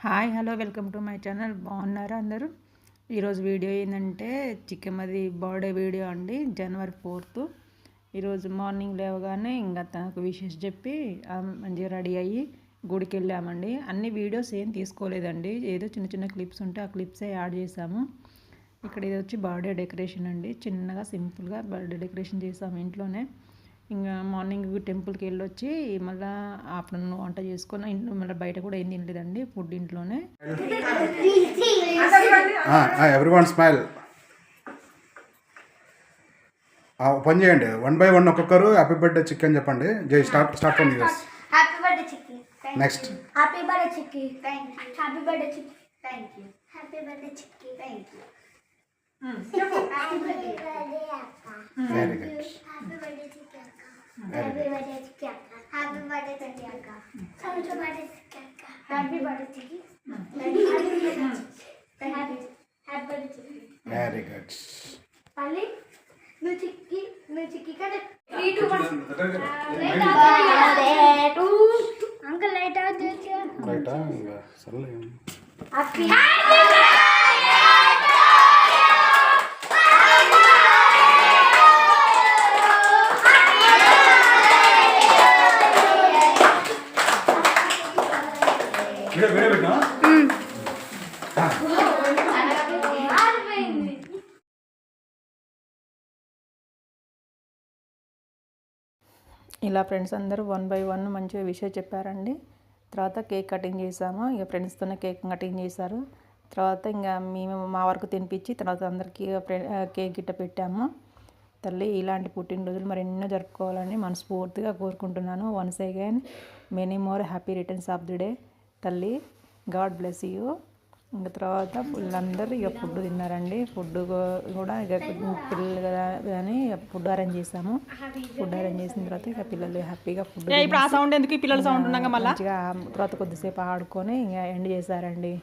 Hi hello welcome to my channel. బాగున్నారా అందరూ? ఈరోజు వీడియో ఏంటంటే చిక్కమ్మది బర్త్డే వీడియో అండి. జనవరి 4th. ఈరోజు మార్నింగ్ లేవగానే ఇంకా తనకు విషెస్ చెప్పి మంచిగా రెడీ అయ్యి గుడికి వెళ్ళామండి. అన్ని వీడియోస్ ఏం తీసుకోలేదండి, ఏదో చిన్న చిన్న క్లిప్స్ ఉంటే ఆ క్లిప్సే యాడ్ చేసాము. ఇక్కడ ఇది వచ్చి బర్త్డే డెకరేషన్ అండి. చిన్నగా సింపుల్గా బర్త్డే డెకరేషన్ చేసాము ఇంట్లోనే. ఇంకా మార్నింగ్ టెంపుల్కి వెళ్ళొచ్చి మళ్ళీ ఆఫ్టర్నూన్ వంట చేసుకొని ఇంట్లో మళ్ళీ బయట కూడా ఏం తినలేదండి, ఫుడ్ ఇంట్లోనే. Everyone smile. పని చేయండి, 1 by 1 ఒక్కొక్కరు హ్యాపీ బర్త్డే చికెన్ చెప్పండి. జై start from US. Happy birthday chikki. Next happy birthday chikki. Thank you. Happy birthday chikki. Thank you. Happy birthday chikki. Thank you. చెప్పు. హ్యాపీ బర్త్డే అక్క. Very good. హ్యాపీ బర్త్డే చిక్కి అక్క. Happy birthday చిక్కి అక్క. Happy birthday చిక్కి అక్క. Happy birthday చిక్కి అక్క. Happy birthday చిక్కి. Happy birthday చిక్కి. Very good. పల్లి నువ్వు చిక్కి కదా. 3 2 1 uncle light of చేయ. రైటా సర్లే. హ్యాపీ వీడియో పెట్టా. ఇలా ఫ్రెండ్స్ అందరూ 1 by 1 మంచిగా విషయం చెప్పారండి. తర్వాత కేక్ కటింగ్ చేసాము. ఇక ఫ్రెండ్స్తోనే కేక్ కటింగ్ చేశారు. తర్వాత ఇంకా మేము మా వరకు తినిపించి తర్వాత అందరికీ కేక్ గిట్ట పెట్టాము. తల్లి ఇలాంటి పుట్టినరోజులు మరి ఎన్నో జరుపుకోవాలని మనస్ఫూర్తిగా కోరుకుంటున్నాను. Once again many more happy returns of the day. తల్లి గాడ్ బ్లెస్ యూ. ఇంకా తర్వాత వీళ్ళందరూ ఇక ఫుడ్ తిన్నారండి. ఫుడ్ కూడా ఇక పిల్లలు కానీ ఫుడ్ అరేంజ్ చేసాము. ఫుడ్ అరేంజ్ చేసిన తర్వాత ఇక పిల్లలు హ్యాపీగా ఫుడ్ మంచిగా తర్వాత కొద్దిసేపు ఆడుకొని ఇంకా ఎండ్ చేశారండి.